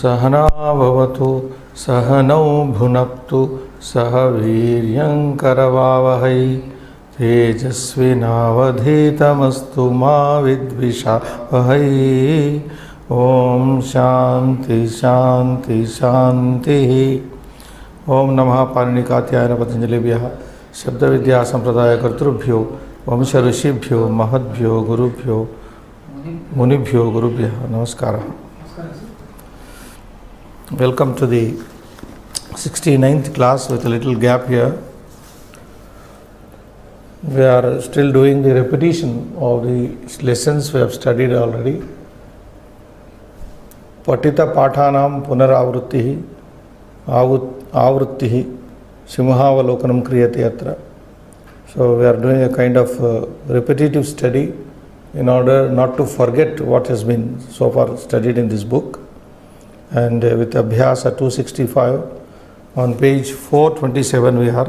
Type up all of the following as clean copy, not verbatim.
सहना भवतु सहनौ भुनक्तु सह वीर्यं करवावहै तेजस्विनावधीतमस्तु मा विद्विषावहै। ओम शांति शांति शांति। ओम नमः पाणिनिकात्यायन पतंजलिभ्यः शब्द विद्या संप्रदाय कर्तृभ्यो वंश ऋषिभ्यो महद्भ्यो गुरुभ्यो मुनिभ्यो गुरुभ्यः नमस्कारः। Welcome to the 69th class with a little gap here. We are still doing the repetition of the lessons we have studied already. Patita pathanam punaravrittihi avrittihi simhavalokanam kriyate atra. So we are doing a kind of repetitive study in order not to forget what has been so far studied in this book. And with Abhyasa 265 on page 427 we are,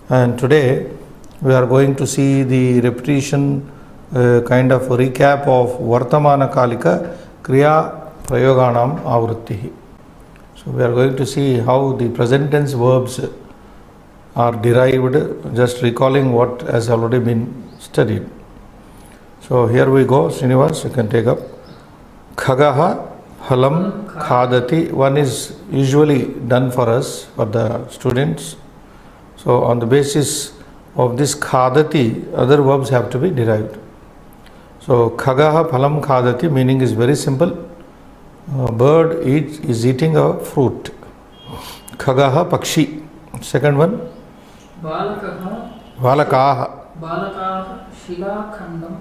and today we are going to see the repetition, kind of recap of Vartamana Kalika Kriya Prayoganam Avrittihi. So we are going to see how the present tense verbs are derived, just recalling what has already been studied. So here we go. Srinivas, you can take up. Khagaha Halam Khadati. One is usually done for us, for the students. So on the basis of this Khadati, other verbs have to be derived. So Khagaha Phalam Khadati meaning is very simple. A bird is eating a fruit. Khagaha Pakshi. Second one. Balakaha. Shilakhandam.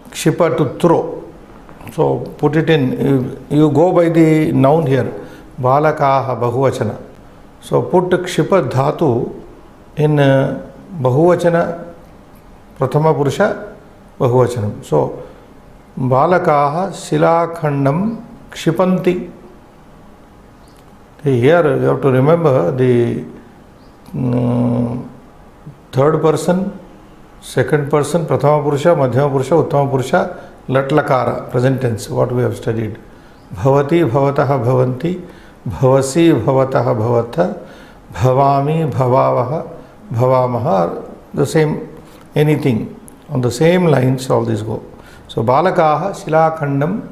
Kshipa to throw. So put it in, you go by the noun here, balakaha bahuvachana. So put kshipa dhatu in bahuvachana, prathama purusha bahuvachanam. So balakaha silakhandam kshipanti. Here you have to remember the third person, second person, prathama purusha, madhyama purusha, uttama purusha, latlakara, present tense, what we have studied. Bhavati, bhavataha, bhavanti, bhavasi, bhavataha, bhavatha, bhavami, bhavavaha, bhavamaha, the same, anything. On the same lines all these go. So, balakaha silakhandam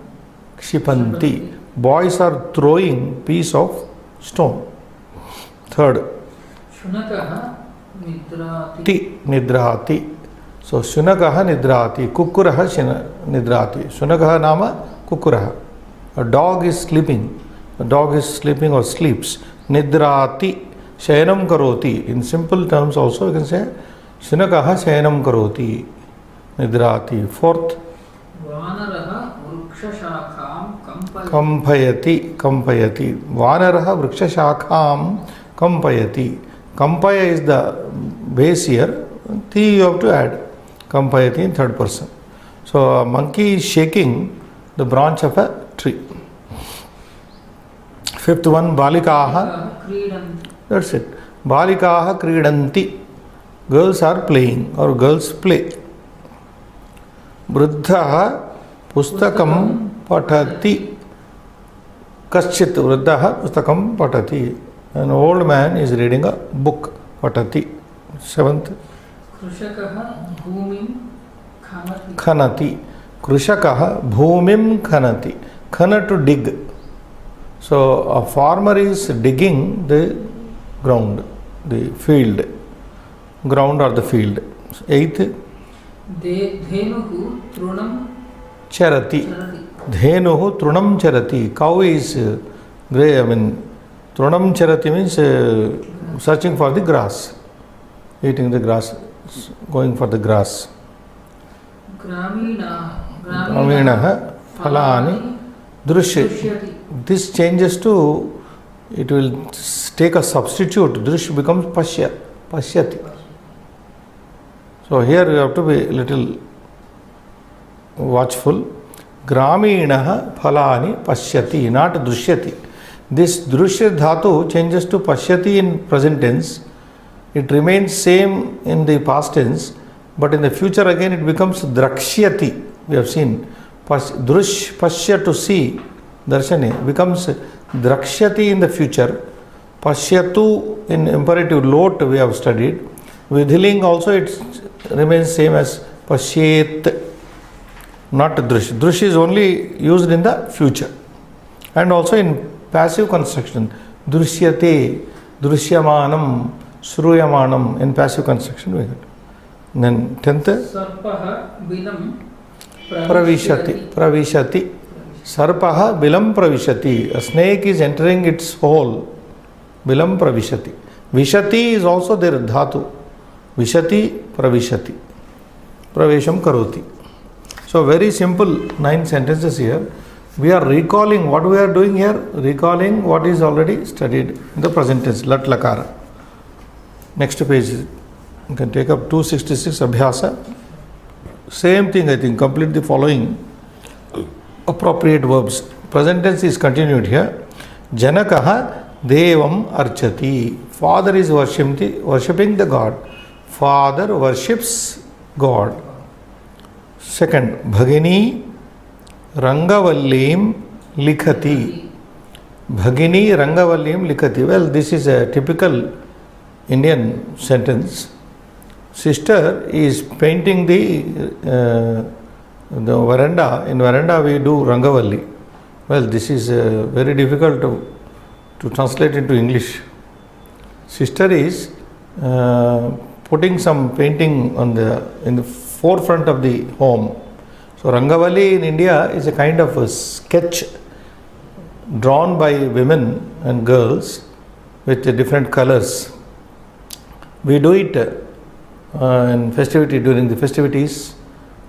kshipanti. Boys are throwing piece of stone. Third. Shunakaha nidrati. Nidrati. So, Shunakaha nidrati, Kukuraha nidrati. Shunakaha nama Kukuraha. A dog is sleeping. A dog is sleeping or sleeps. Nidrati, Shayanam karoti. In simple terms also you can say Shunakaha Shayanam karoti. Nidrati. Fourth. Vanaraha vrukshashakham Kampayati. Kampayati. Vanaraha vrukshashakham Kampayati. Kampaya is the base here. Ti you have to add. Kampayati in third person. So a monkey is shaking the branch of a tree. Fifth one, balikaha. That's it. Balikaha kridanti. Girls are playing or girls play. Vruddhaha pustakam patati. Kaschit vruddhaha pustakam patati. An old man is reading a book. Patati. Seventh. Krushakaha bhumim khanati. Krushakaha bhumim khanati. Khana to dig. So a farmer is digging the ground, the field. Ground or the field. Eighth. Dhenuhu trunam charati. Dhenuhu trunam charati. Cow is grey. Trunam charati means searching for the grass. Eating the grass. Going for the grass. Graminaha phalani drushyati. This changes to, it will take a substitute. Drush becomes pashyati. So here you have to be a little watchful. Graminaha phalani pashyati, not drushyati. This drushya dhatu changes to pashyati in present tense. It remains same in the past tense, but in the future again it becomes drakshyati. We have seen drush, pashya to see, darshane becomes drakshyati in the future. Pashyatu in imperative lot we have studied. Vidhiling also it remains same as pashyet, not drush. Drush is only used in the future. And also in passive construction, drushyate, drushyamanam, shruyamanam, in passive construction we get. Then 10th, Sarpaha bilam pravishati. Sarpaha bilam pravishati. A snake is entering its hole. Bilam pravishati. Vishati is also there, dhatu. Vishati pravishati. Pravesham karoti. So very simple 9 sentences here. We are recalling what we are doing here, recalling what is already studied in the present tense, lat lakara. Next page, you can take up 266 abhyasa. Same thing, I think, complete the following appropriate verbs. Present tense is continued here. Janakaha devam archati. Father is worshipping the God. Father worships God. Second, Bhagini Rangavallim likhati. Bhagini Rangavallim likhati. Well, this is a typical Indian sentence. Sister is painting the veranda. In veranda we do Rangavalli. Well, this is very difficult to translate into English. Sister is putting some painting in the forefront of the home. So Rangavalli in India is a kind of a sketch drawn by women and girls with different colors. We do it in during the festivities,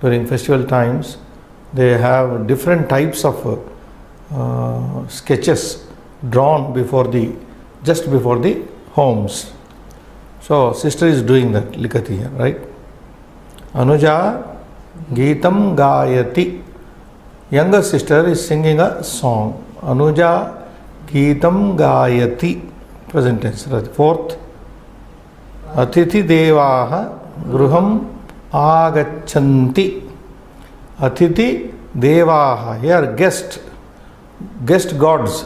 during festival times. They have different types of sketches drawn just before the homes. So sister is doing that, likhati here, right? Anuja Geetam Gayati. Younger sister is singing a song. Anuja Geetam Gayati. Present tense. Fourth, Atithi Devaha Gruham Agachanti. Atithi Devaha. Here guest gods.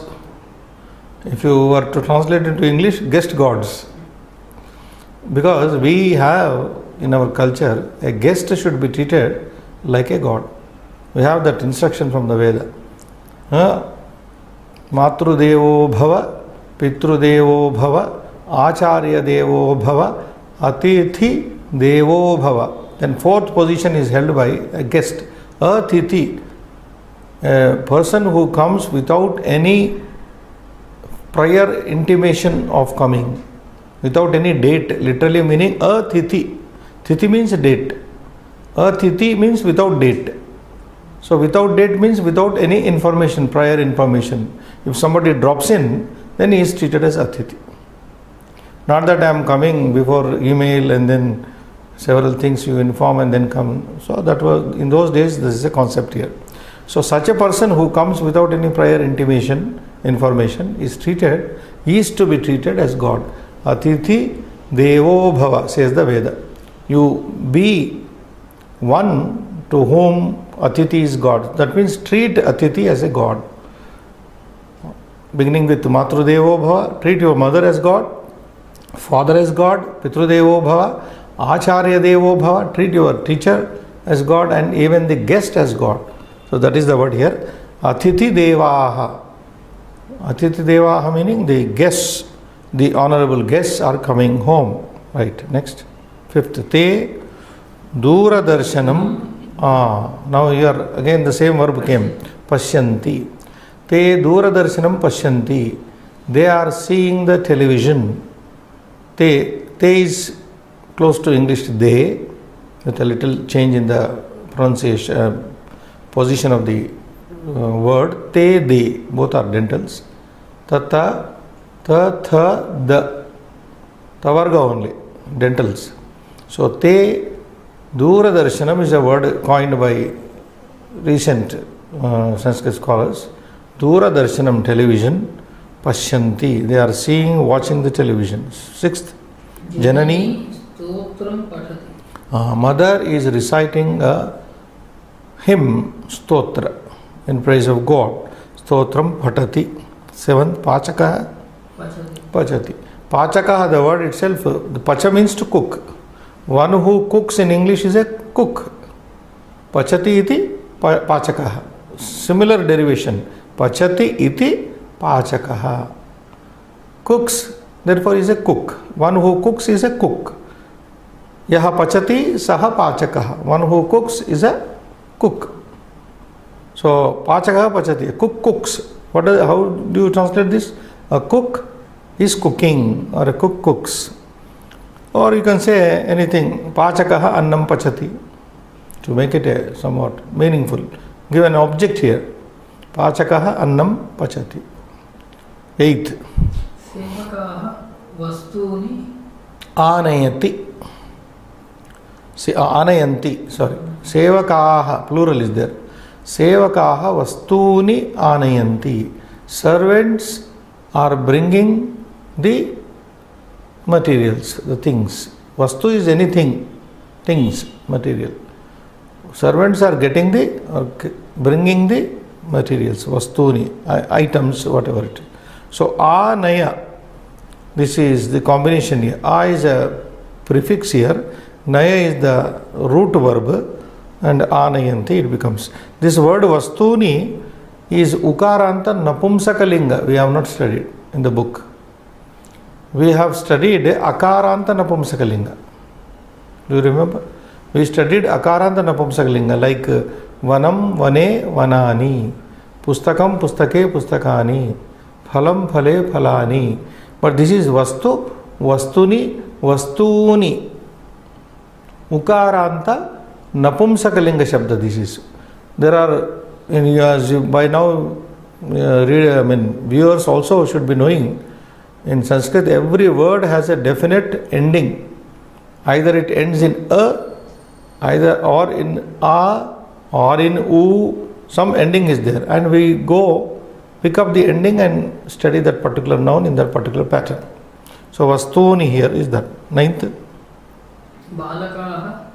If you were to translate into English, guest gods. Because we have in our culture, a guest should be treated like a god. We have that instruction from the Veda. Matru Devo Bhava, Pitru Devo Bhava, Acharya Devo Bhava, Atithi Devo Bhava. Then fourth position is held by a guest, Atithi, a person who comes without any prior intimation of coming, without any date, literally meaning Atithi. Tithi means date. Atithi means without date. So without date means without any information, prior information. If somebody drops in, then he is treated as Atithi. Not that I am coming before email and then several things you inform and then come. So that was, in those days, this is a concept here. So such a person who comes without any prior intimation, information, is to be treated as God. Atithi Devo Bhava, says the Veda. You be one to whom Atithi is God. That means treat Atithi as a God. Beginning with Matru Devo Bhava, treat your mother as God, father as God, Pitru Devo Bhava, Acharya Devo Bhava, treat your teacher as God, and even the guest as God. So that is the word here. Atithi Devaha. Atithi Devaha meaning the guests, the honorable guests are coming home. Right, next. Fifth, Te Dura Darshanam. Now here again the same verb came. Pashyanti. Te Dura Darshanam Pashyanti. They are seeing the television. Te is close to English they, with a little change in the pronunciation, position of the word. Te, de, both are dentals. Tata, ta, tha, da. Tavarga only, dentals. So, te Dura Darshanam is a word coined by recent Sanskrit scholars. Dura Darshanam, television. Pashyanti, they are seeing, watching the television. Sixth, Janani. Stotram Patati. Mother is reciting a hymn, stotra, in praise of God. stotram patati. 7th, pachakah Pachati. pachati. Pachakah, the word itself, the pacha means to cook. One who cooks in English is a cook. Pachati iti pachakah. Similar derivation. Pachati iti pachakah. Cooks, therefore is a cook. One who cooks is a cook. Yaha pachati saha pachakah. One who cooks is a cook. So pachakah pachati. A cook cooks. How do you translate this? A cook is cooking, or a cook cooks. Or you can say anything. Pachakah annam pachati. To make it a somewhat meaningful. Give an object here. Pachakah annam pachati. 8th. Sevakaah vastuni Anayati. Anayanti. Sorry. Sevakaah. Plural is there. Sevakaah vastuni anayanti. Servants are bringing the materials, the things. Vastu is anything, things, material. Servants are getting bringing the materials, vastuni, items, whatever it is. So, anaya, this is the combination here. A is a prefix here, naya is the root verb, and anayanti it becomes. This word vastuni is ukaranta napumsakalinga. We have not studied in the book. We have studied akaranta napumsakalinga. Do you remember? We studied akaranta napumsakalinga like vanam vane vanani, pustakam pustake pustakani, phalam phale phalani. But this is vastu, vastuni, vastuni. Ukaranta napumsakalinga shabda this is. There are, as you by now viewers also should be knowing, in Sanskrit every word has a definite ending. Either it ends in a, or in a, or in u, some ending is there, and we go pick up the ending and study that particular noun in that particular pattern. So vastuni here is that. 9th. Balakaah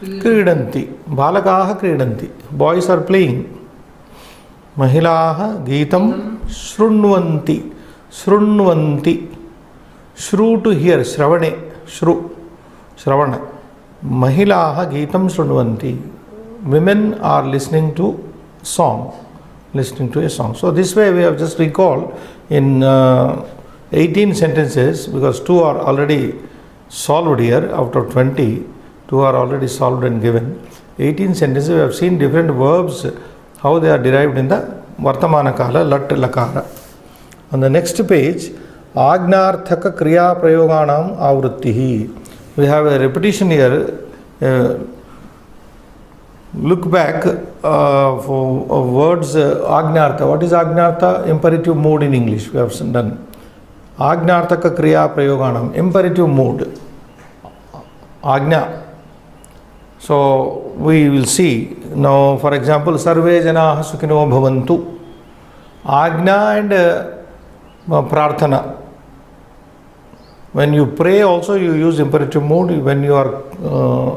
Kridanti. Balakaah kridanti. Boys are playing. Mahilaah geetam shrunvanti. Shrunvanti. Shru to hear. Shravane. Shru. Shravana. Mahilaah geetam shrunvanti. Women are listening to song. Listening to a song. So this way we have just recalled in 18 sentences, because 2 are already solved here out of 20. 2 are already solved and given. 18 sentences we have seen different verbs, how they are derived in the Vartamana Kala, Lat Lakara. On the next page, Agnarthaka Kriya Prayoganam Avrittihi. We have a repetition here. Look back for words Agnartha. What is Agnartha? Imperative mood in English we have done. Agnarthaka Kriya Prayoganam. Imperative mood. Agnya. So we will see now, for example, Sarve Janaah Sukhino Bhavantu. Agnya and Prarthana. When you pray also you use imperative mood. When you are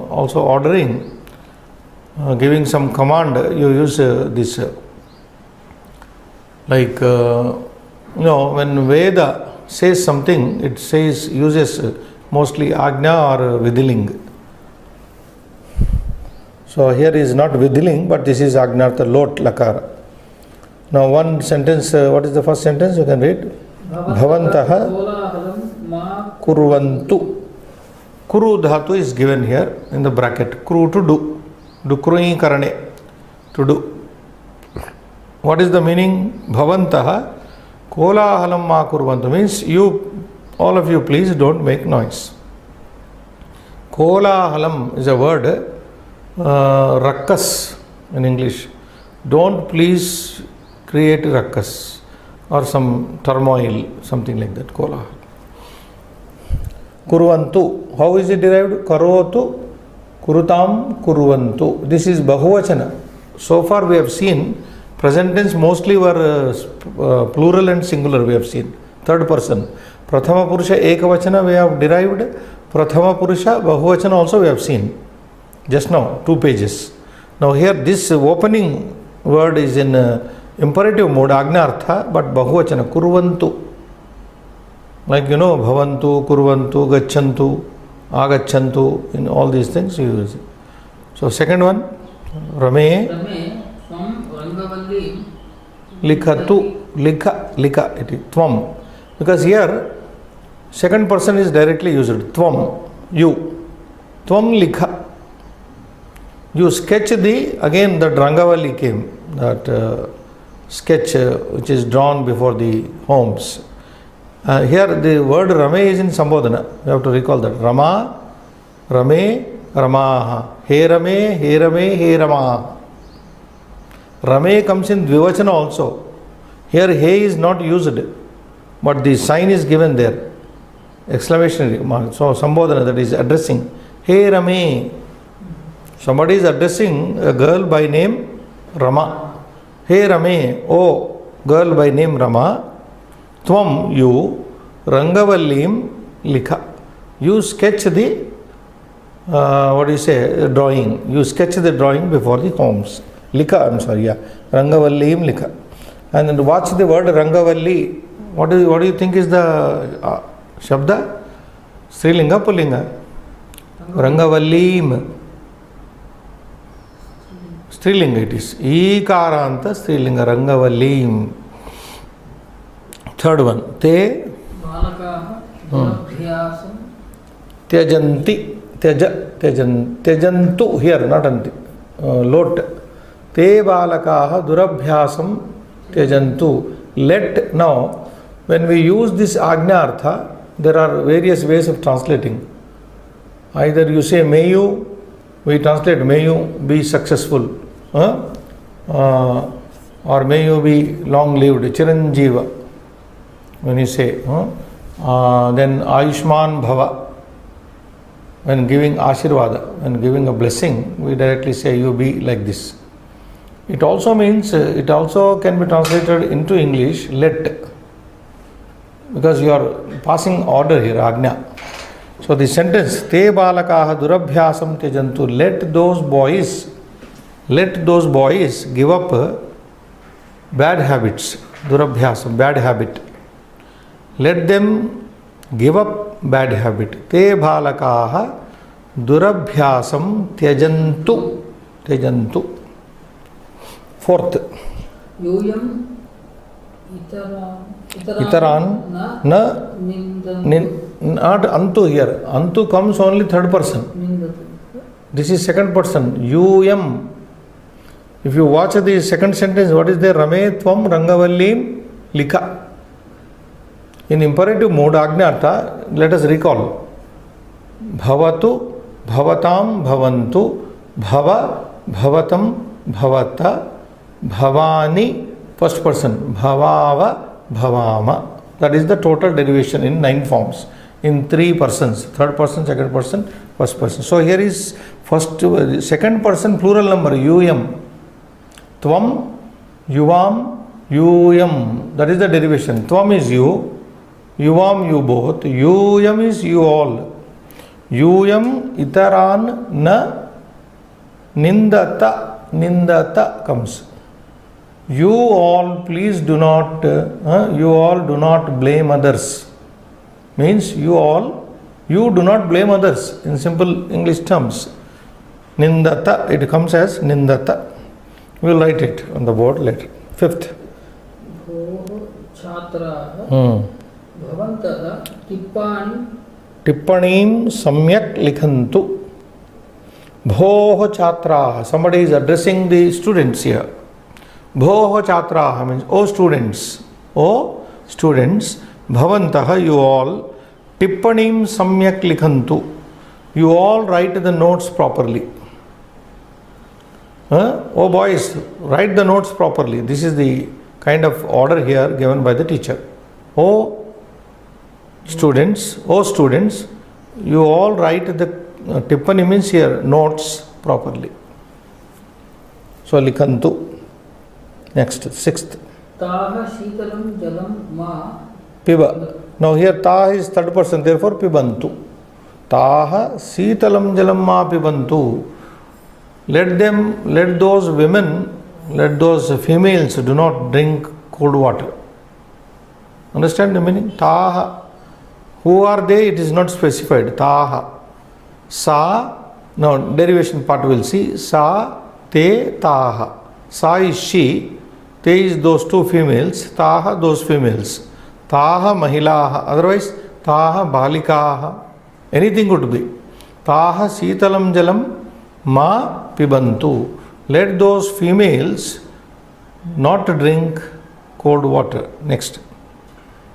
also ordering, giving some command, you use this. Like, when Veda says something, it uses mostly Agnya or Vidiling. So here is not Vidiling, but this is Agnartha, Lot Lakara. Now one sentence, what is the first sentence? You can read. Bhavantaha kurvantu. Kuru dhatu is given here in the bracket. Kuru to do. Dukrui karane. To do. What is the meaning? Bhavantaha kolahalam ma kurvantu means you, all of you, please don't make noise. Kolahalam is a word, rakkas in English. Don't please create rakkas or some turmoil, something like that. Kola. Kurvantu. How is it derived? Karotu, kurutam, kurvantu. This is bahuvachana. So far we have seen present tense mostly were plural and singular we have seen. Third person. Prathama Purusha Ekavachana we have derived. Prathama Purusha Bahuvachana also we have seen. Just now, 2 pages. Now here this opening word is in imperative mode, Agnartha, but Bahuvachana, Kurvantu. Like Bhavantu, Kurvantu, Gachantu, Agachantu, in all these things you use it. So second one, Rame, Tvam Rangavalli Likhatu, Likha, it is Tvam. Because here, second person is directly used, Tvam, you. Tvam Likha. You sketch again that Rangavalli came, that sketch which is drawn before the homes. Here the word Rame is in Sambodhana. You have to recall that. Rama, Rame, Ramaha. He Rame, He Rame, He Ramaha. Rame comes in Dvivachana also. Here He is not used, but the sign is given there. Exclamation mark. So Sambodhana, that is addressing. He Rame. Somebody is addressing a girl by name Rama. He Rame, oh girl by name Rama. Tvam, you, Rangavallim Likha. You sketch the, drawing. You sketch the drawing before the homes. Likha, I'm sorry, yeah. Rangavallim Likha. And then watch the word Rangavalli. What do you think is the Shabda? Strilinga, Pullinga? Rangavallim. Strilinga it is. Ikaranta Strilinga, Rangavallim. Third one, Te Tyajanti, Tyajantu, here, not Anti, Lot. Te Balakaha Durabhyasam Tyajantu. Let, now, when we use this Agnartha, there are various ways of translating. Either you say, may you, we translate, may you be successful, or may you be long lived, Chiranjeeva. When you say, then Ayushman Bhava, when giving Ashirvada, when giving a blessing, we directly say, you be like this. It also means, it also can be translated into English, let, because you are passing order here, Agnya. So the sentence, Te Balakaha Durabhyasam Tyajantu, let those boys give up bad habits, Durabhyasam, bad habit. Let them give up bad habit. Te Balakaha Durabhyasam Tyajantu. Fourth, Yuyam Itaran na not Antu here. Antu comes only third person. This is second person. Yuyam. If you watch the second sentence, what is there? Rame Tvam Rangavallim Likha. In imperative mode, Agnartha, let us recall. Bhavatu, Bhavatam, Bhavantu, Bhava, Bhavatam, Bhavata, Bhavani, first person, Bhavava, Bhavama. That is the total derivation in 9 forms. In 3 persons, third person, second person, first person. So here is second person plural number, Yuyam. Tvam, Yuvam, Yuyam. That is the derivation. Tvam is you. Yuvam, you both. Yuyam is you all. Yuyam itaran na nindata comes. You all please do not, blame others. Means you do not blame others in simple English terms. Nindata, it comes as nindata. We will write it on the board later. Fifth. Tippanim samyak likhantu. Bhoh chatra. Somebody is addressing the students here. Bhoh chatra means, O students, bhavantaha, you all, tippanim samyak likhantu. You all write the notes properly. Oh boys, write the notes properly. This is the kind of order here given by the teacher. Oh students, you all write the tippani means here notes properly. So likhantu. Next, sixth. Taha Shitalam Jalam Ma Piba. Now here ta is third person, therefore pibantu. Taha Shitalam Jalam Ma Pibantu. Let those women let those females do not drink cold water. Understand the meaning? Taha. Who are they? It is not specified. Taha. Sa. Now derivation part we'll see. Sa, te, taha. Sa is she. Te is those two females. Taha, those females. Taha mahilaha. Otherwise, taha balikaha. Anything could be. Taha sitalam jalam ma pibantu. Let those females not drink cold water. Next.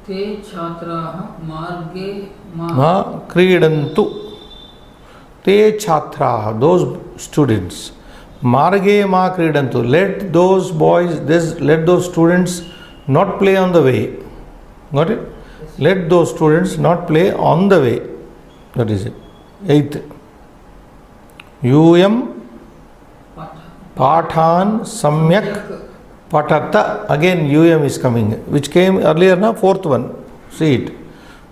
Te chhatraha marge Ma kridantu. Te chhatraha, those students. Marge ma kridantu. Let those boys, let those students not play on the way. Got it? Let those students not play on the way. That is it. 8th. Yuyam Pathan Samyak Patata. Again Yuyam is coming, which came earlier, na? 4th one. See it.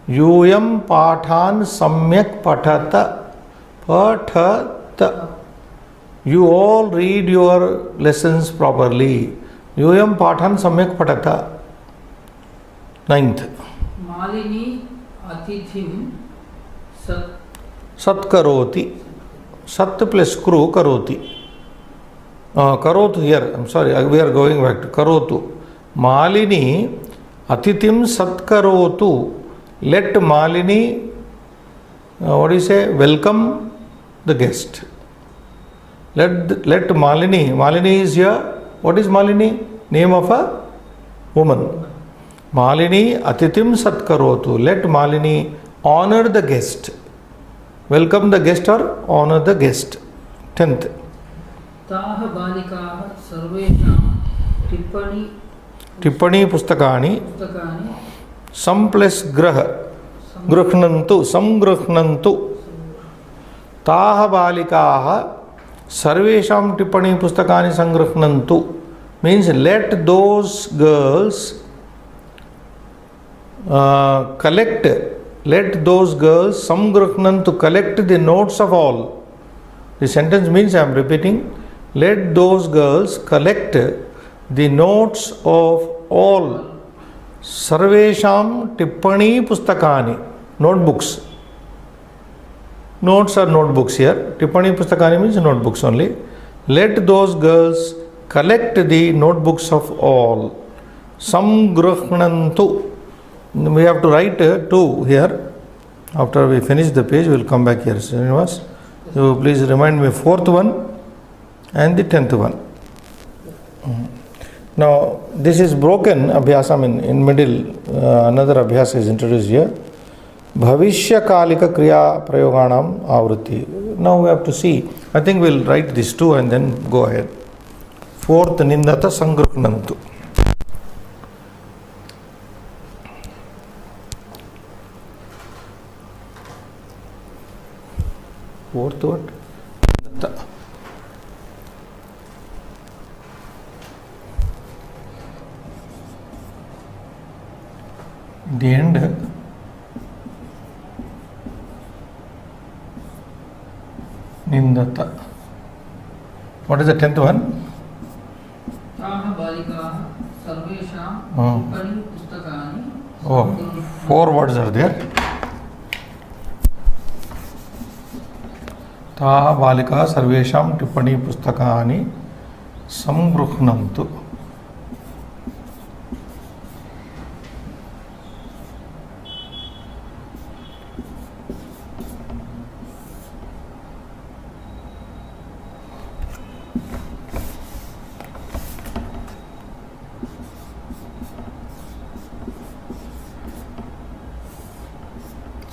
Yuyam Pathan Samyak Patata. Patata. You all read your lessons properly. Yuyam Pathan Samyak Patata. 9th. Malini atithim Satkaroti. Sat plus kru karoti. Karotu here. I'm sorry. We are going back to Karotu. Malini atithim satkarotu. Let Malini, what do you say? Welcome the guest. Let Malini. Malini is here. What is Malini? Name of a woman. Malini atithim satkarotu. Let Malini honor the guest. Welcome the guest or honor the guest. 10th. Taha balikaha sarvesham Tippani pustakani. Sam plus graha. Grukhnantu. Samgrukhnantu. Taha balikaha sarvesham tippani pustakani sangrukhnantu. Means let those girls collect. Let those girls samgrukhnantu, collect the notes of all. The sentence means, I am repeating, let those girls collect the notes of all. Sarvesham tippani pustakani. Notebooks. Notes are notebooks here. Tippani pustakani means notebooks only. Let those girls collect the notebooks of all. Samgrukhnantu. We have to write 2 here. After we finish the page, we will come back here. Srinivas, you please remind me 4th one and the 10th one. Now, this is broken abhyasa. In middle, another abhyasa is introduced here. Bhavishya kalika kriya prayoganam avruti. Now we have to see. I think we will write these 2 and then go ahead. 4th, nindata sangrukhnantu. 4th what? In the end, nindata. What is the 10th one? Taha balikaha sarvesham tippani pustakani. Oh, 4 words are there. Taha balika sarvesham tippani pustakani samgrukhnantu.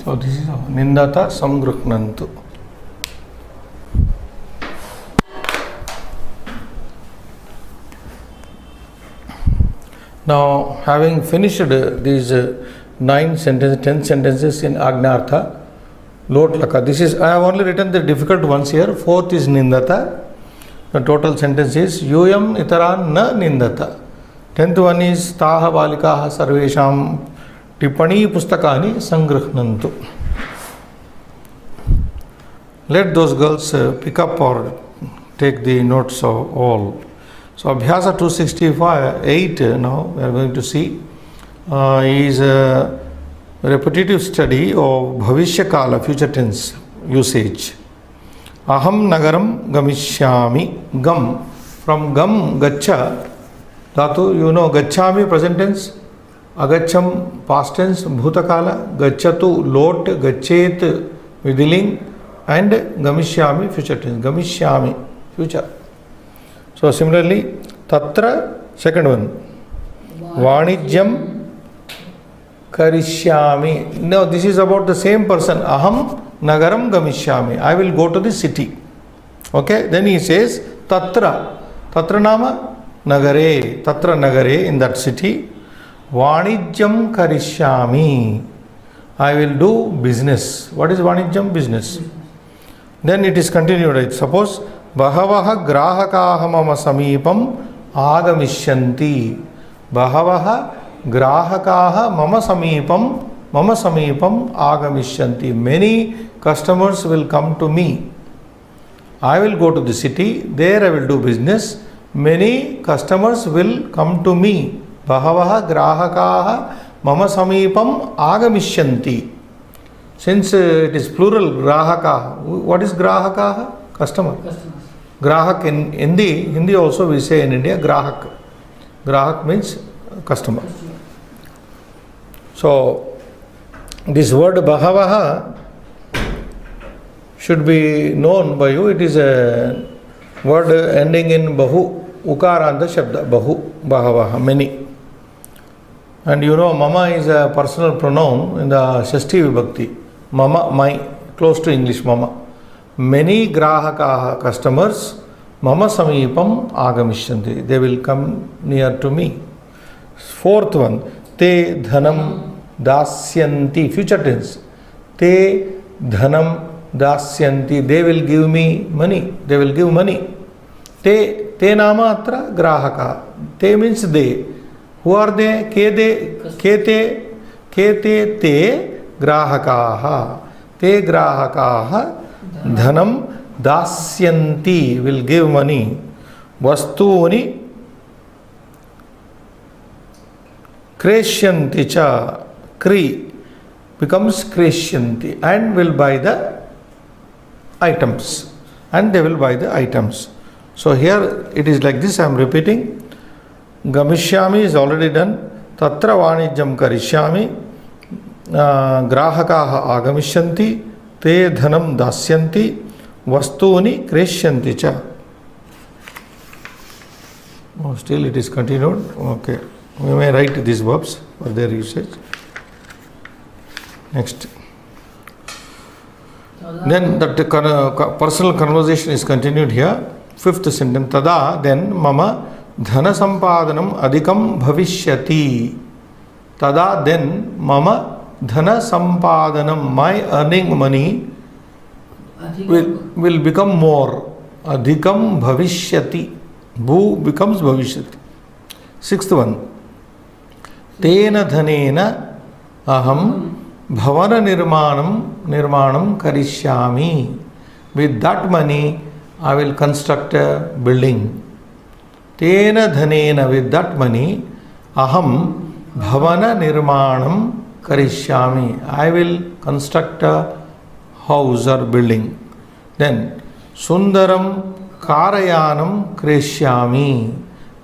So this is nindata samgrukhnantu. Now, having finished these 9 sentences, 10 sentences in Agnartha, Lotlaka. This is, I have only written the difficult ones here. 4th is Nindata. The total sentence is Yuyam itaran na nindata. 10th one is Taha balikaha sarvesham tippani pustakani sangrukhnantu. Let those girls pick up or take the notes of all. So Abhyasa 268 now we are going to see is a repetitive study of Bhavishya Kala, future tense usage. Aham nagaram gamishyami. Gam. From gam, gacha. Dhatu, you know, gachami present tense. Agacham past tense, bhutakala. Gachatu, lot. Gachet, vidiling. And gamishyami, future tense. Gamishyami, future. So similarly, tatra, second one. Vanijyam karishyami. Now this is about the same person. Aham nagaram gamishyami. I will go to the city. Okay. Then he says tatra. Tatra nama nagare. Tatra nagare, in that city. Vanijyam karishyami. I will do business. What is vanijyam? Business. Then it is continued. Right? Suppose bahavaha grahakaha mama samipam agamisyanti. Bahavaha grahakaha mama samipam agamisyanti. Many customers will come to me. I will go to the city, there I will do business. Many customers will come to me. Bahavaha grahakaha mama samipam agamisyanti. Since it is plural, grahaka. What is grahaka? Customer. Customers. Grahak in Hindi also we say in India, grahak. Grahak means customer. So, this word bahavaha should be known by you. It is a word ending in bahu, ukaranta shabda, bahu, bahavaha, many. And you know, mama is a personal pronoun in the Shashti Vibhakti. Mama, my, close to English, mama. Many grahakaha, customers, mama samipam agamisyanti. They will come near to me. Fourth one, te dhanam dasyanti, future tense. Te dhanam dasyanti. They will give me money. They will give money. Te nama atra grahaka. Te means they. Who are they? Ke te grahakaha. Te grahakaha dhanam dasyanti, will give money. Vastuni kreshyanti cha. Kri becomes kreshyanti and will buy the items. And they will buy the items. So here it is like this, I am repeating. Gamishyami is already done. Tatra vanijyam karishyami. Grahakaha agamisyanti. Te dhanam dasyanti. Vastuni kreshyanti cha. Oh, still it is continued. Okay. We may write these verbs for their usage. Next. Then that personal conversation is continued here. Fifth sentence. Tada, then mama dhana sampadanam adhikam bhavishyati. Tada, then mama dhana sampadanam, my earning money will become more. Adhikam bhavishyati. Bhu becomes bhavishyati. Sixth one. Tena dhanena aham bhavana nirmanam karishyami. With that money I will construct a building. Tena dhanena, with that money, aham bhavana nirmanam karishyami. I will construct a house or building. Then sundaram karayanam kreshyami.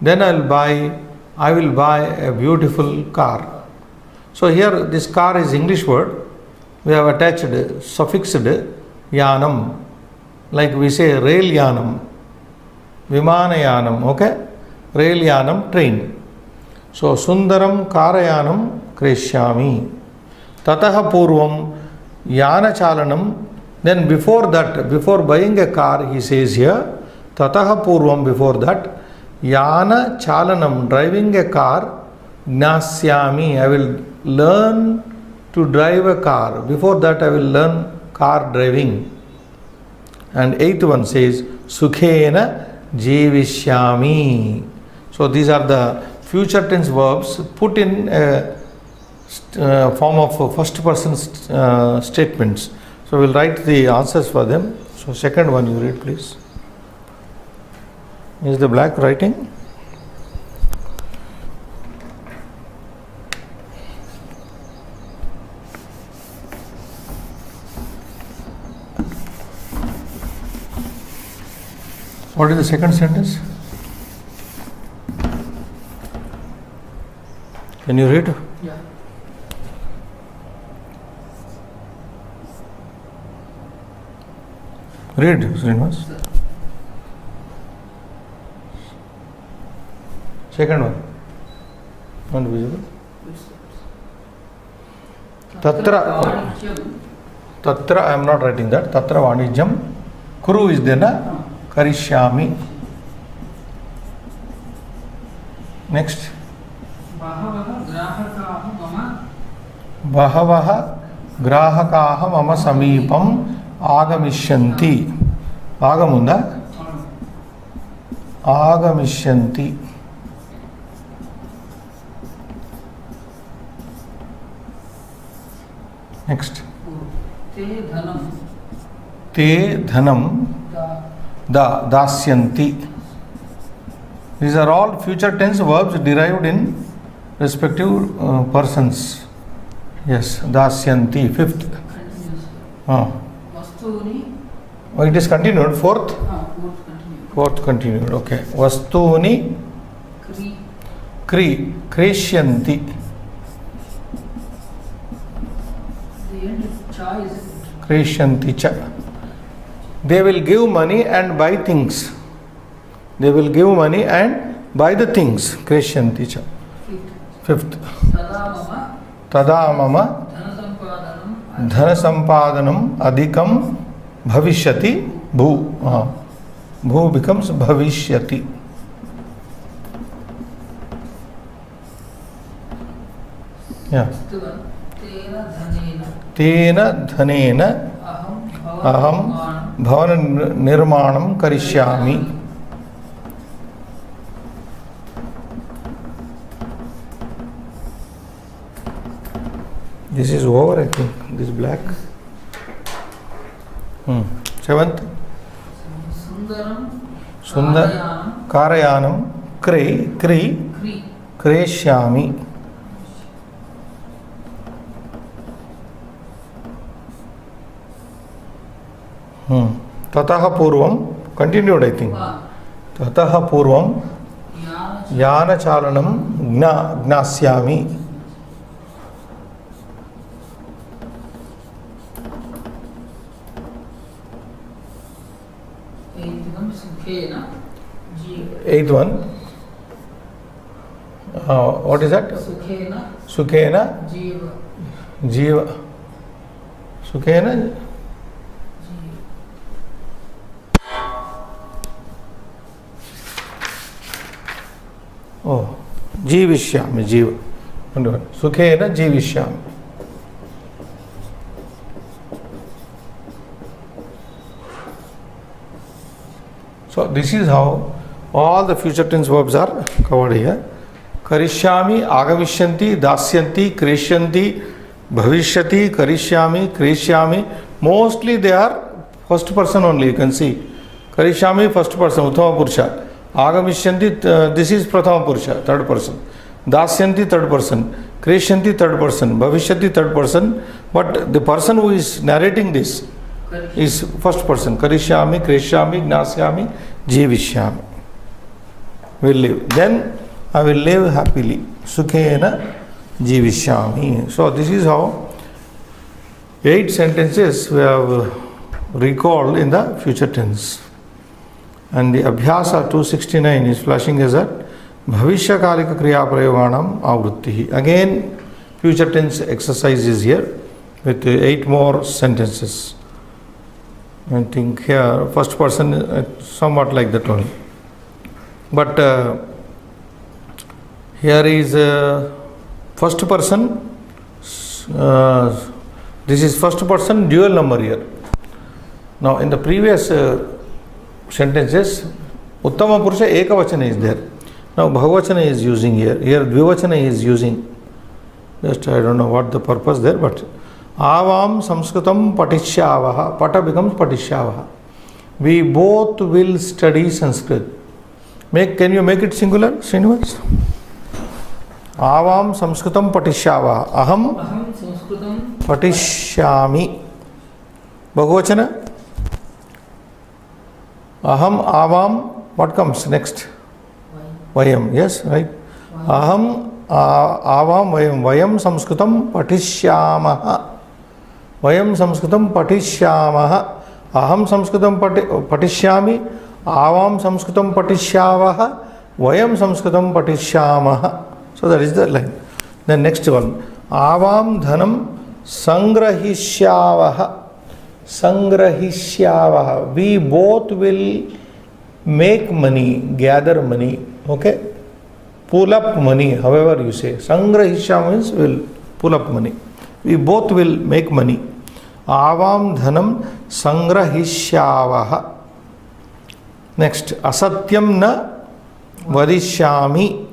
Then I will buy a beautiful car. So here this car is English word. We have attached, suffixed yanam. Like we say rail yanam, vimana yanam, okay? Rail yanam, train. So sundaram karayanam kreshyami. Tataha purvam yana chalanam. Then before that, before buying a car, he says here, tataha purvam, before that, yana chalanam, driving a car, gnasyami, I will learn to drive a car. Before that I will learn car driving. And eighth one says, sukhena jivishyami. So these are the future tense verbs put in a form of first person statements. So we'll write the answers for them. So second one you read please. Is the black writing? What is the second sentence? Can you read? Yeah. Read, Srinivas. Second one. Not visible. Tatra, I am not writing that. Tatra vanijyam. Kuru is there, na? Karishyami. Next. Bahavaha grahakaha mama samipam agamisyanti. Agamunda? Agamisyanti. Next. Te dhanam dasyanti. These are all future tense verbs derived in respective persons. Yes, dasyanti, fifth. It is continued, fourth? Fourth continued, okay. Vastuni kreshyanti. Kreshyanti cha. They will give money and buy things. They will give money and buy the things. Kreshyanti cha. Fifth. Tada mama dhana sampadanam adhikam bhavishyati bhu. Bhu becomes bhavishyati. Yeah. Tena dhanena aham bhavana nirmanam karishyami. This is over, I think. This black. Seventh. Sundar Karayanam Kreshyami. Tataha Purvam. Continued, I think. Tataha Purvam Yana Chalanam Gnasyami. Eighth one. What is that? Sukhena Jiva. Sukhena Jivishyami. Jiva. Sukhena Jivishyami. So this is how all the future tense verbs are covered here. Karishyami, agavishyanti, dasyanti, kreshyanti, bhavishyati, karishyami, kreshyami. Mostly they are first person only, you can see. Karishyami, first person, uttama purusha. Agavishyanti, this is prathama purusha, third person. Dasyanti, third person. Kreshyanti, third person. Bhavishyati, third person. But the person who is narrating this is first person. Karishyami, Kreshyami, Gnasyami, Jivishyami. Will live. Then I will live happily. Sukhena Jivishyami. So this is how 8 sentences we have recalled in the future tense. And the Abhyasa 269 is flashing as a Bhavishakalika Kriya Prayoganam Avrutti. Again, future tense exercise is here with 8 more sentences. I think here first person somewhat like that only. But here is first person. This is first person dual number here. Now in the previous sentences, Uttama Purusha Ekavachana is there. Now Bhagavachana is using here. Here Dvivachana is using. Just I don't know what the purpose there, but Avam Sanskritam Patishyavaha. Pata becomes Patishyavaha. We both will study Sanskrit. Can you make it singular, Srinivas? Avam Sanskritam Patishyavaha. Aham Sanskritam Patishyami. Bhagavachana? Aham, avam, what comes next? Vayam, yes, right. Aham, avam, vayam. Vayam samskritam patishyamaha. Vayam samskritam patishyamaha. Aham samskritam patishyami. Avam samskritam patishyavaha. Vayam samskritam patishyamaha. So that is the line. Then next one. Avam dhanam sangrahishyavaha. Sangrahishyavaha. We both will make money, gather money. Okay? Pull up money, however you say. Sangrahishyavaha means will pull up money. We both will make money. Avam dhanam sangrahishyavaha. Next. Asatyam na vadishyami.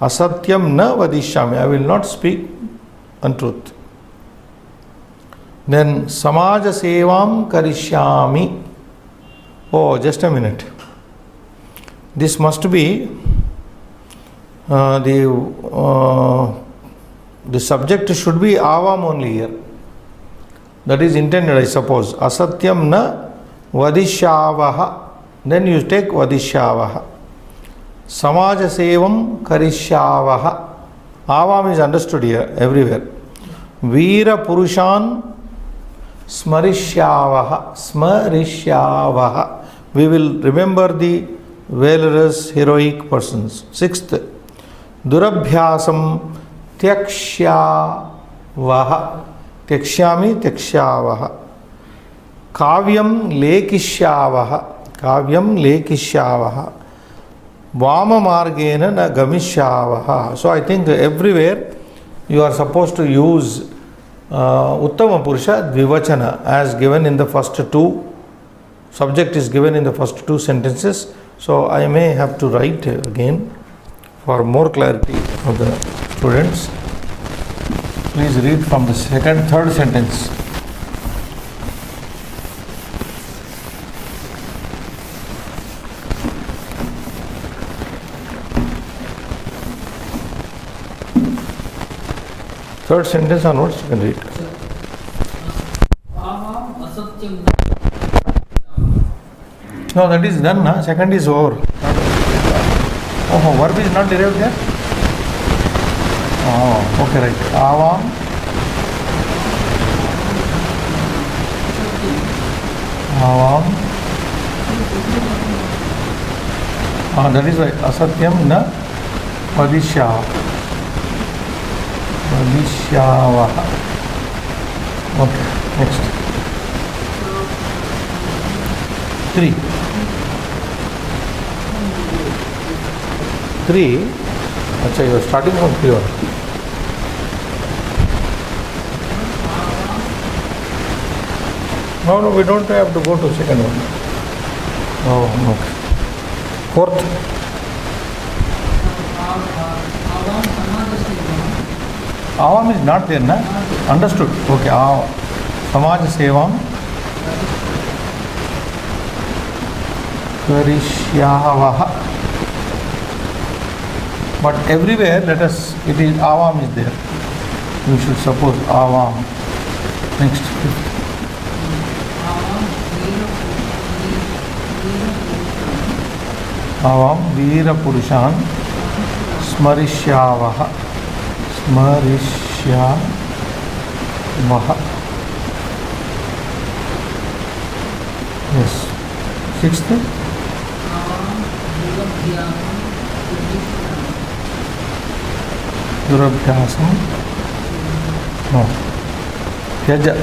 Asatyam na vadishyami. I will not speak untruth. Then samaja sevam karishyami. Oh, just a minute. This must be the subject should be avam only here. That is intended, I suppose. Asatyam na vadishyavaha. Then you take vadishyavaha. Samaja sevam karishyavaha. Avam is understood here, everywhere. Veera purushan smarishyavaha. Smarishyavaha. We will remember the valorous, heroic persons. Sixth, durabhyasam tyakshyavaha. Tyakshyami tyakshyavaha. Kavyam lekishyavaha. Kavyam lekishyavaha. Vama margena na gamishyavaha. So I think everywhere you are supposed to use Uttama Purusha Dvivachana as given in the first two. Subject is given in the first two sentences. So I may have to write again for more clarity of the students. Please read from the third sentence. Third sentence onwards you can read. No, that is done. Na? Second is over. Oh, verb is not derived there? Oh, okay, right. Avam. Avam. That is right. Asatyam na vadishyavaha. Vadishyavaha. Okay, next. 3. 3. Achha, you are starting from 3 on. No, we don't have to go to second one. Oh, okay. Fourth. Avam is not there, na? Understood. Okay. Samaj sevam karishyavaha. But everywhere, it is avam is there. We should suppose avam. Next. Avam veera purushan smarishyavaha. Smarishyavaha. Yes. Sixth. Durabhyasam. No. Tyaja.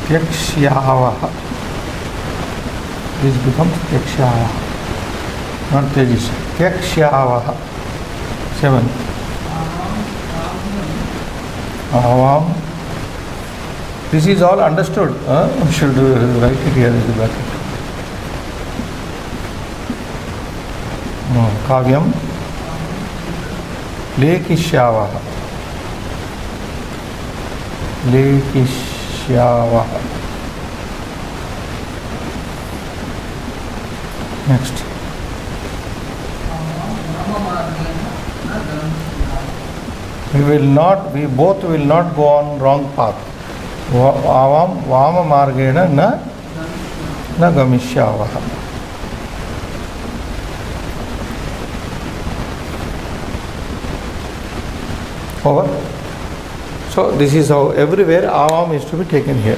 Tyakshyavaha. This becomes tyakshyavaha. Not tyajis. Tyakshyavaha. 7. Avam. This is all understood. We should write it here as a bracket. Kavyam. Lekishyavaha. Lekishyavaha. Next. We both will not go on wrong path. आवाम वाम मार्गेण न गमिष्यावः. Over. So this is how everywhere avam is to be taken here.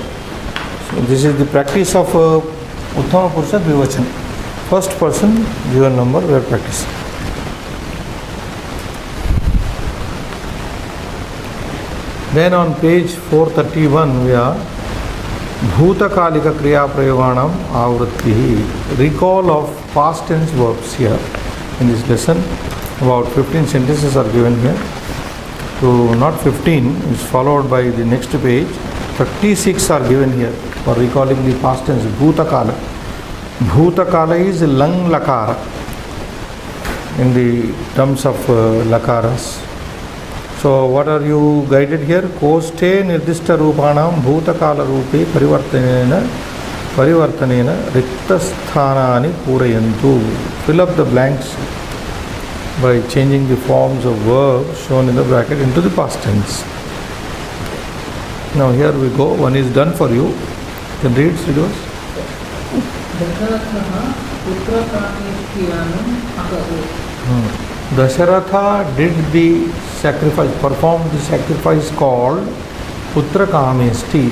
So this is the practice of Uttama Purusha Dvivachan. First person given number we are practicing. Then on page 431 we are Bhutakalika Kriya Prayoganam Avritti. Recall of past tense verbs here in this lesson. About 15 sentences are given here. So not 15 is followed by the next page. 36 are given here for recalling the past tense. Bhutakala. Bhutakala is lang lakara in the terms of lakaras. So what are you guided here? Koste nirdishta rupanam bhutakala rupe parivartanena riktasthanani purayantu. Fill up the blanks by changing the forms of verbs shown in the bracket into the past tense. Now here we go. One is done for you. You can read, Sridhar. Dasharatha did the sacrifice, performed the sacrifice called Putra Kamesti.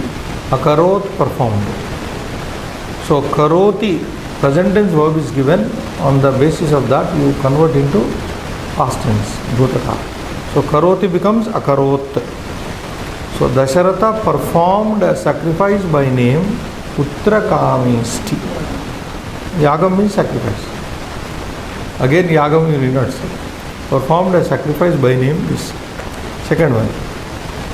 Akarot, performed. So karoti, present tense verb is given. On the basis of that you convert into past tense, bhutaka. So karoti becomes akarot. So Dasharatha performed a sacrifice by name Putra Kamesti. Yagam means sacrifice. Again Yagam you need not say. Performed a sacrifice by name this. Second one.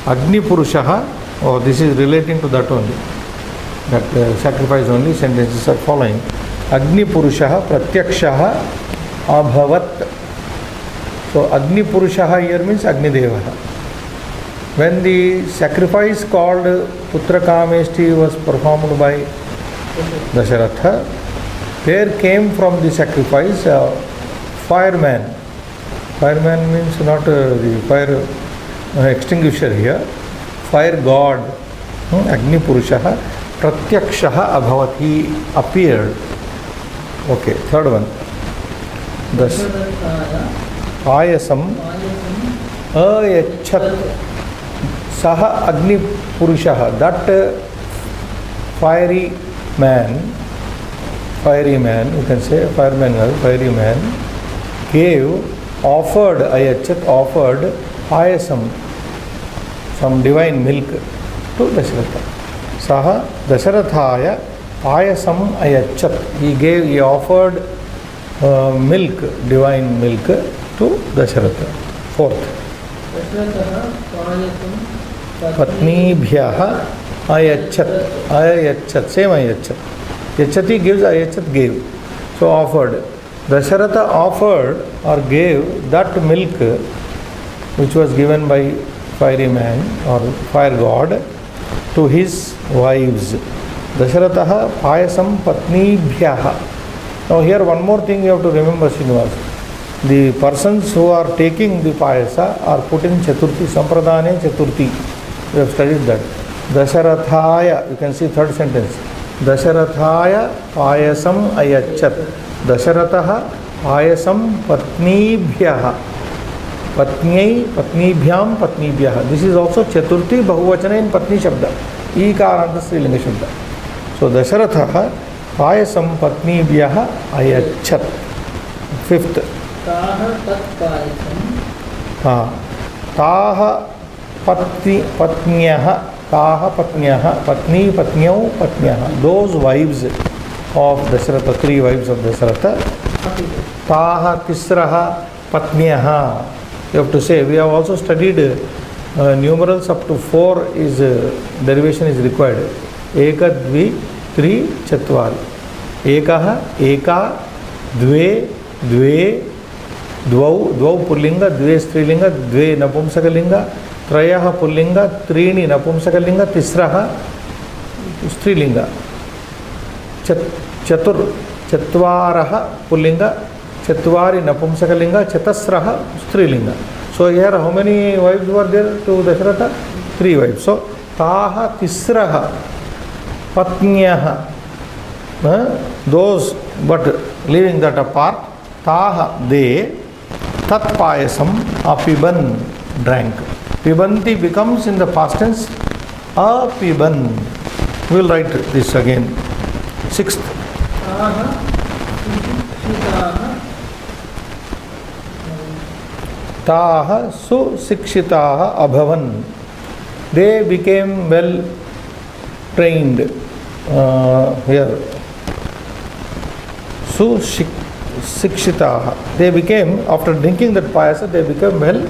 Agni Purushaha. Oh, this is relating to that only. That sacrifice only, sentences are following. Agni Purushaha Pratyakshaha Abhavat. So Agni Purushaha here means Agni Devaha. When the sacrifice called Putra Kamesti was performed by Dasharatha, there came from the sacrifice a fireman. Fireman means not the fire extinguisher here. Fire god. Agni Purushaha Pratyakshaha Abhavat. He appeared. Okay, third one. Thus, Payasam Ayachat Saha Agni Purushaha. That fiery man, you can say, fireman, fiery man, gave, offered, Ayachat, offered Payasam, some divine milk to Dasharatha. Saha Dasharathaya Payasam Ayachat. He offered milk, divine milk to Dasharatha. Fourth. Patnibhyaha Ayachat. Same Ayachat. Yachati gives, Ayachat gave. So offered. Dasharatha offered or gave that milk which was given by fiery man or fire god to his wives. Dasharataha Payasam Patnibhyaha. Now here one more thing you have to remember, Srinivas. The persons who are taking the payasa are put in Chaturthi, Sampradane Chaturthi. We have studied that. Dasharathaya, you can see third sentence. Dasharathaya Payasam Ayachat. Dasharataha Payasam Patnibhyaha. Patnibhyam, Patnibhyaha. This is also Chaturthi Bahuvachana in Patni Shabda. Ikaranta Strilinga Shabda. So Dasharatha Payasam Patnibhyaha Ayachat. Fifth. Taha tat payasam. Taha patnyaha. Taha patnyaha. Patni patnyau patnyaha. Those wives of Dasharatha, three wives of Dasharatha. Taha tisraha patnyaha. You have to say, we have also studied numerals up to 4 is derivation is required. Eka, dvi, tri, chatvari. Ekaha, eka, dve, dve, dvau pullinga, dve strilinga, dve napumsakalinga, trayaha pullinga, trini napumsakalinga, tisraha strilinga. Chatur, chatvaraha pullinga, chatvari napumsakalinga, chatasraha strilinga. So here how many wives were there to Dasharatha? 3 wives. So taha tisraha patnyaha, those, but leaving that apart, taha, they, tat payasam apiban, drank. Pibanti becomes in the past tense apiban. We will write this again. Sixth. Taha susikshitaha abhavan. They became well trained. Here. Susikshitaha. They became, after drinking that payasa, they became well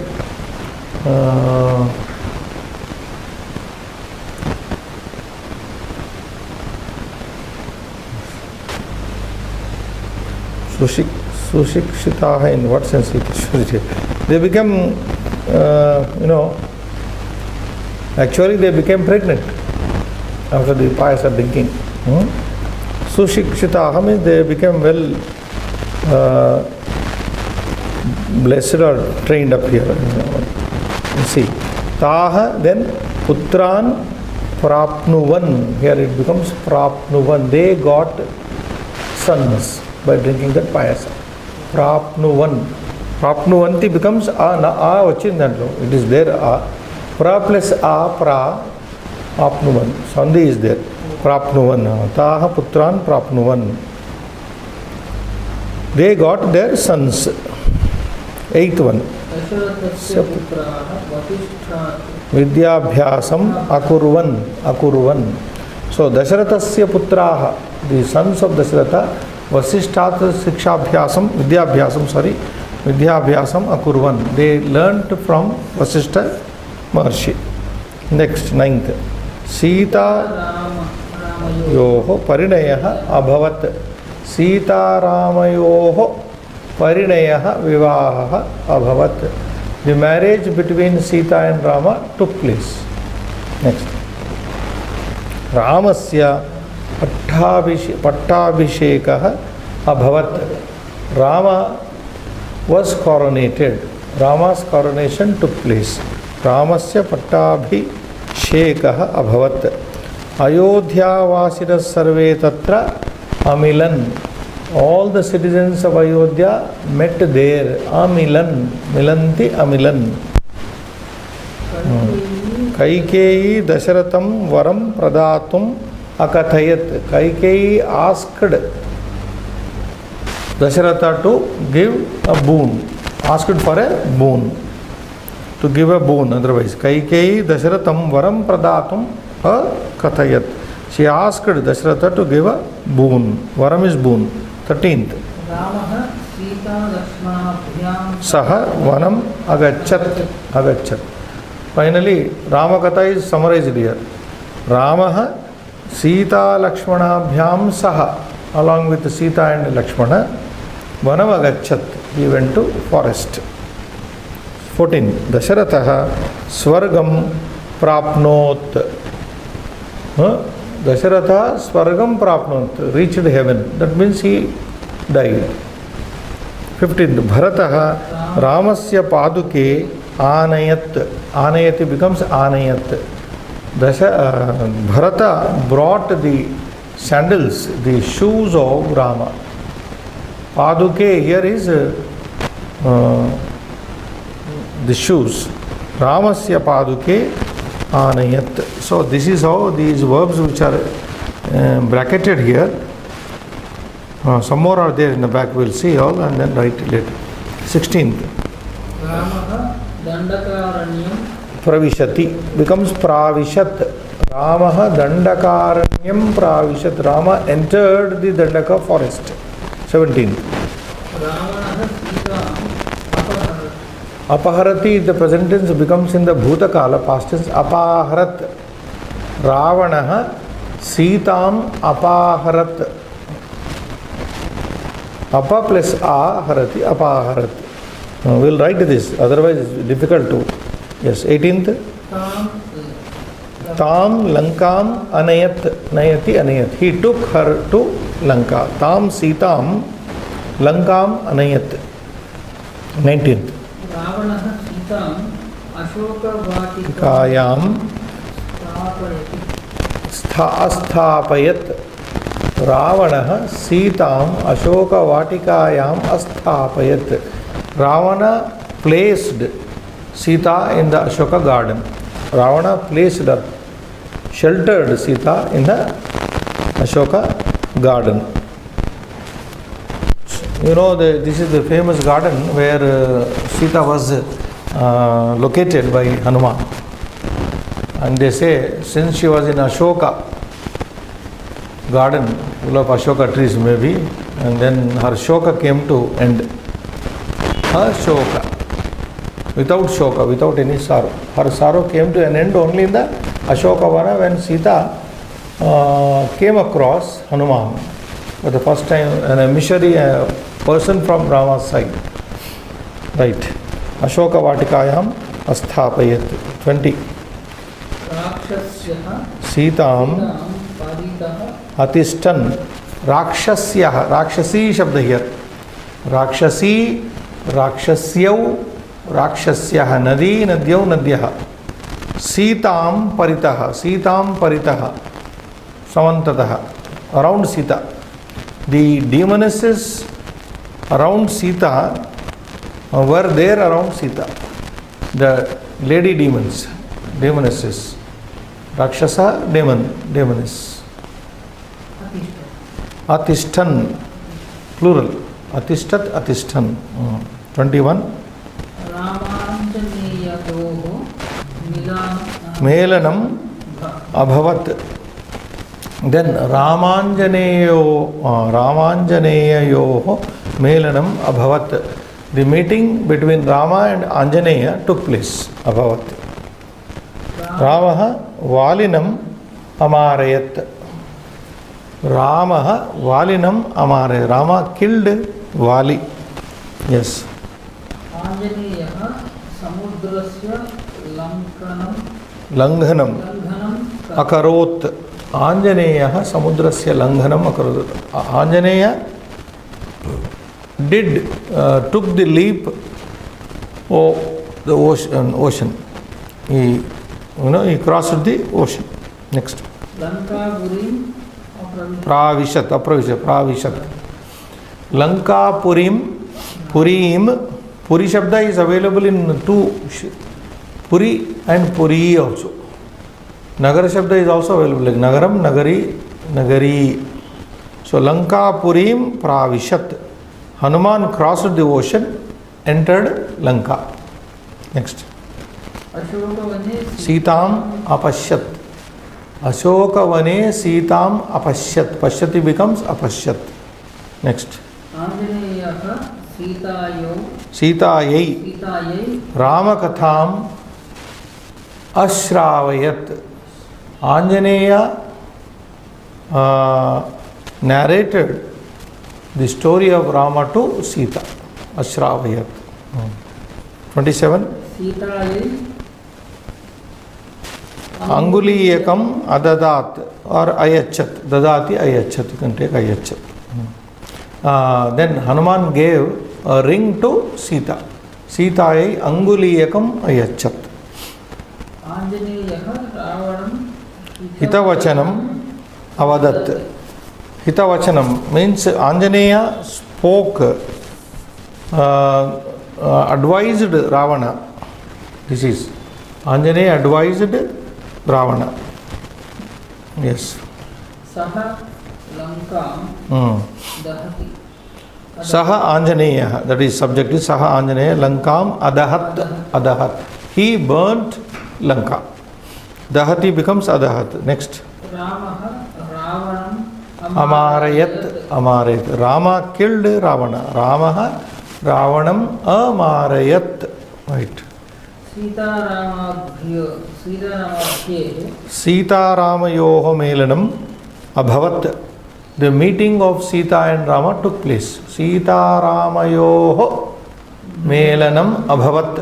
Sushikshitaha, in what sense it is? They become, actually they became pregnant after the payasa drinking. Sushikshitaha means they became well blessed or trained up here. You see. Taha, then putran prapnuvan. Here it becomes prapnuvan. They got sons by drinking that payasa. Prapnuvan. Prapnuvanti becomes a vachindantlo. It is there a. Pra plus a pra apnuvan. Sandhi is there. Prapnuvan. Taha putran prapnuvan. They got their sons. Eighth one. Vidyabhyasam akurvan. So Dasharathasya putraha, the sons of Dasharatha, Vasishtat Vidyabhyasam akurvan. They learnt from Vasishta Maharshi. Next, ninth. Sita yoho parinayaha abhavat. Sita Ramayoho parinayaha vivaha abhavat. The marriage between Sita and Rama took place. Next. Ramasya pattabhishekah abhavat. Rama was coronated. Rama's coronation took place. Ramasya pattabhishekah abhavat. Ayodhya vasinas sarve tatra amilan. All the citizens of Ayodhya met there. Amilan. Milanti amilan. Kaikeyi Dasharatham varam pradatum akathayat. Kaikeyi asked Dasharatha to give a boon. Asked for a boon. To give a boon otherwise. Kaikeyi Dasharatham varam pradatum akathayat. She asked Dasharatha to give a boon. Varam is boon. 13th. Saha vanam agachat. Finally, Ramakatha is summarized here. Ramaha Sita Lakshmanabhyam saha, along with Sita and Lakshmana, vanam agachat. He went to forest. 14. Dasharatha swargam prapnot. Dasharatha swargam prapnot, reached heaven. That means he died. 15th. Bharataha Ramasya paduke anayat. Anayati becomes anayat. Bharata brought the sandals, the shoes of Rama. Paduke here is the shoes. Ramasya paduke anayat. So this is how these verbs which are bracketed here. Some more are there in the back. We'll see all and then write later. 16th. Ramaha Dandakaranyam Pravishati becomes Pravishat. Ramaha Dandakaranyam Pravishat. Rama entered the Dandaka forest. 17th. Ravanaha Sita Apaharati, the present tense becomes in the Bhutakala, past tense Apaharat. Ravanaha Sitam Apaharat. Apa plus A harati, apaharat. We'll write this, otherwise it's difficult to. Yes, 18th. Tam Lankam Anayat. Nayati Anayat. He took her to Lanka. Tam Sitam Lankam Anayat. 19th. Ravanaha Sitam Ashoka Kayam स्थापयति अस्थापयत् रावणः सीताम् अशोकवाटिकायाम् अस्थापयत्. Ravana placed Sita in the Ashoka garden. Ravana placed her, sheltered Sita in the Ashoka garden. You know, this is the famous garden where Sita was located by Hanuman. And they say, since she was in Ashoka garden, full of Ashoka trees maybe, and then her Shoka came to end. Ashoka, without Shoka, without any sorrow. Her sorrow came to an end only in the Ashoka Vana when Sita came across Hanuman for the first time, an emissary, a person from Rama's side. Right. Ashoka Vatikayam Asthapayat. 20. Sitam Atistan. Rakshasya. Rakshasi Shabda here. Rakshasi, Rakshasyau, Rakshasya. Nadi, Nadyau, Nadyah. Sitam Paritaha. Sitam Paritaha. Samantataha. Around Sita. The demonesses around Sita were there around Sita. The lady demons, demonesses. Rakshasa, demon, demoness. Atistan, plural. Atistat, Atistan. 21. Melanam Abhavat. Then Ramanjaneyayoho Melanam Abhavat. The meeting between Rama and Anjaneya took place. Abhavat. Ramaha Valinam Amarayat. Ramaha Valinam Amarayat. Rama killed Vali. Yes. Anjaneyaha Samudrasya Langhanam Akarot. Anjaneyaha Samudrasya Langhanam Akarot. Anjaneya took the leap of the ocean. He crossed the ocean. Next. Pravishat. Lanka Purim. Puri Shabda is available in two. Puri and Puri also. Nagara Shabda is also available like Nagaram, Nagari. So Lanka Purim Pravishat. Hanuman crossed the ocean, entered Lanka. Next. Sitam Apashyat. Ashoka Vane Sitam Apashyat. Pashyati becomes Apashyat. Next. Sitayai Ramakatham Ashravayat. Anjaneya narrated the story of Rama to Sita. Ashravayat. 27. Anguliyakam Adadat or Ayachat. Dadati Ayachat. You can take Ayachat. Then Hanuman gave a ring to Sita. Sitayai Anguliyakam Ayachat. Hitavachanam Avadat. Hitavachanam means Anjaneya spoke, advised Ravana. This is Anjaneya advised Ravana. Yes. Saha Lankam Dahati. Saha Anjaneya, that is subject is Saha Anjaneya Lankam Adahat. He burnt Lanka. Dahati becomes Adahat. Next. Amarayat. Rama killed Ravana. Ramaha Ravanam Amarayat. Right. Sita Ramayoho Melanam Abhavat. The meeting of Sita and Rama took place. Sita Ramayoho Melanam Abhavat.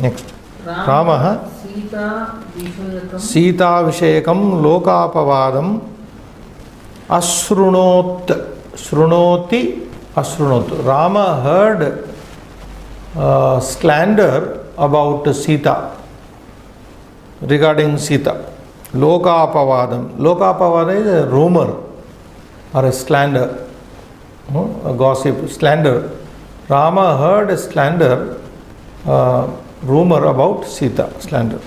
Next. Ramaha Sita Vishayakam Lokapavadam Shrunoti. Rama heard slander about Sita, regarding Sita. Lokapavadam. Lokapavada is a rumor or a slander, a gossip, slander. Rama heard a slander, rumor about Sita, slander.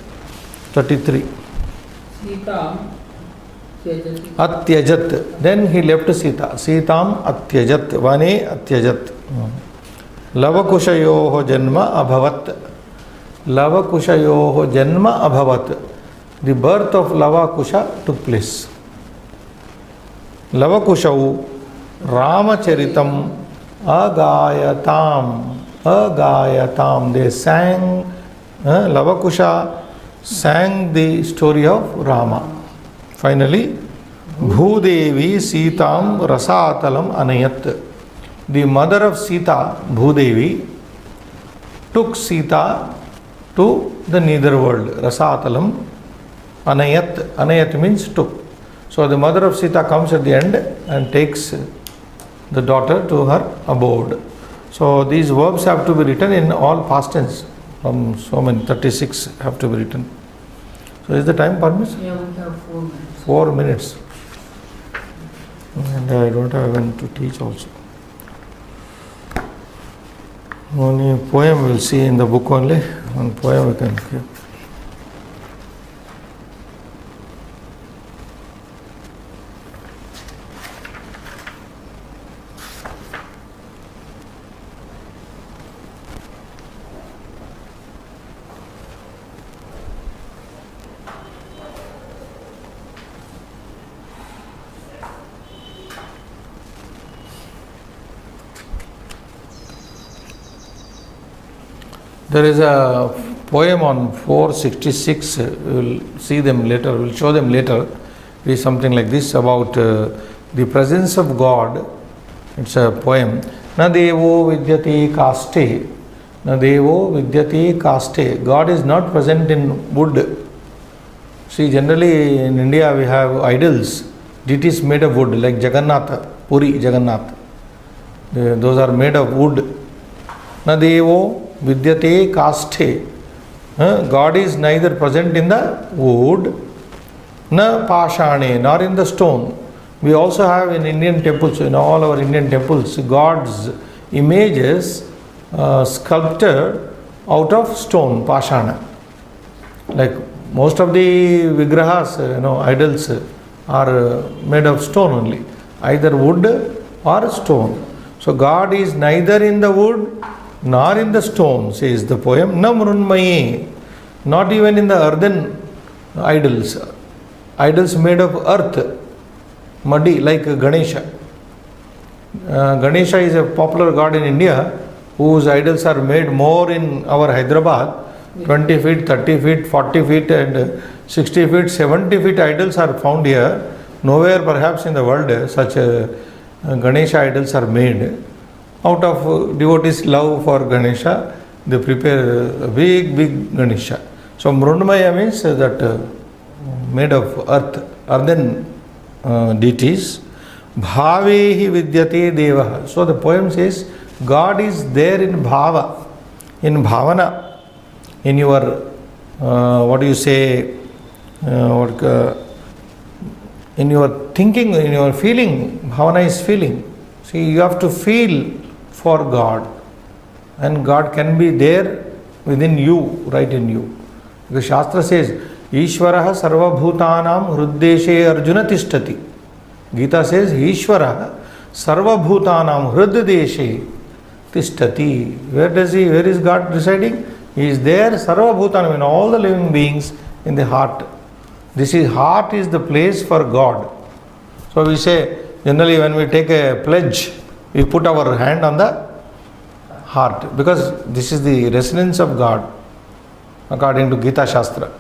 33. Sitam Tyajati. Atyajat. Then he left Sita. Sitam atyajat. Vane atyajat. Lavakushayoho janma abhavat. Lavakushayoho janma abhavat. The birth of Lavakusha took place. Lavakushau Ramacharitam agayatam. Agayatam. They sang, Lavakusha sang the story of Rama. Finally, Bhudevi Sitam Rasatalam Anayat. The mother of Sita, Bhudevi, took Sita to the nether world, Rasatalam Anayat. Anayat means took. So the mother of Sita comes at the end and takes the daughter to her abode. So these verbs have to be written in all past tense. From so many, 36 have to be written. So is the time permits? Yeah, we have 4 minutes. 4 minutes. And I don't have when to teach also. Only poem we'll see in the book only. One poem we can give. There is a poem on 466, we'll see them later, we'll show them later. It is something like this about the presence of God. It's a poem. Na devo vidyate kaste. Na devo vidyate kaste. God is not present in wood. See, generally in India we have idols, deities made of wood, like Jagannatha, Puri Jagannath. Those are made of wood. Na devo vidyate kaste. God is neither present in the wood, na pashane, nor in the stone. We also have in Indian temples, in all our Indian temples, God's images sculpted out of stone, pashana. Like most of the vigrahas, idols are made of stone only, either wood or stone. So God is neither in the wood nor in the stone, says the poem. Na mrunmaye, not even in the earthen idols. Idols made of earth, muddy, like Ganesha. Ganesha is a popular god in India, whose idols are made more in our Hyderabad. 20 feet, 30 feet, 40 feet and 60 feet, 70 feet idols are found here. Nowhere perhaps in the world such Ganesha idols are made. Out of devotees' love for Ganesha, they prepare a big Ganesha. So Mrunmaya means that made of earth, earthen deities. Bhavehi vidyate deva. So the poem says God is there in bhava, in bhavana, in your in your thinking, in your feeling. Bhavana is feeling. See, you have to feel for God, and God can be there within you, right in you. Because Shastra says, Ishvaraha sarva bhutanam hruddeshe arjuna tishtati. Gita says, Ishvaraha sarva bhutanam hruddeshe tishtati. Where is God residing? He is there, sarva bhutanam, in all the living beings, in the heart. Heart is the place for God. So we say, generally when we take a pledge, we put our hand on the heart, because this is the resonance of God, according to Gita Shastra.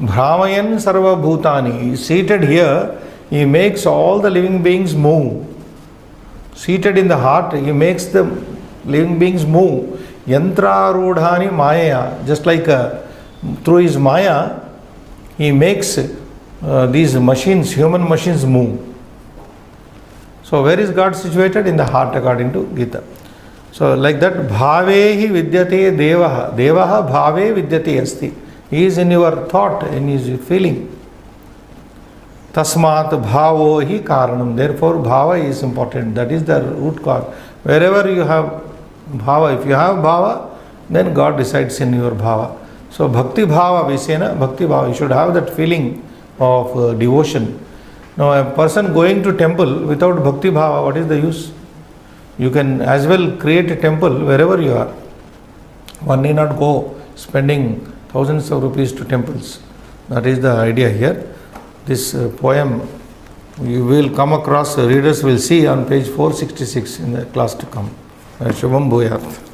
Brahmayan sarva bhutani, seated here, he makes all the living beings move. Seated in the heart, he makes the living beings move. Yantra rudhani maya, just like through his maya, he makes these machines, human machines, move. So where is God situated? In the heart, according to Gita. So like that, bhavehi vidyate devaha. Devaha bhave vidyate asti. He is in your thought, in his feeling. Tasmat bhavo hi karanam. Therefore, bhava is important. That is the root cause. Wherever you have bhava, if you have bhava, then God resides in your bhava. So, bhakti bhava, we say, na, bhakti bhava, you should have that feeling of devotion. Now, a person going to temple without bhakti bhava, what is the use? You can as well create a temple wherever you are. One need not go spending thousands of rupees to temples. That is the idea here. This poem you will come across, readers will see on page 466 in the class to come. Shubham Bhuyat.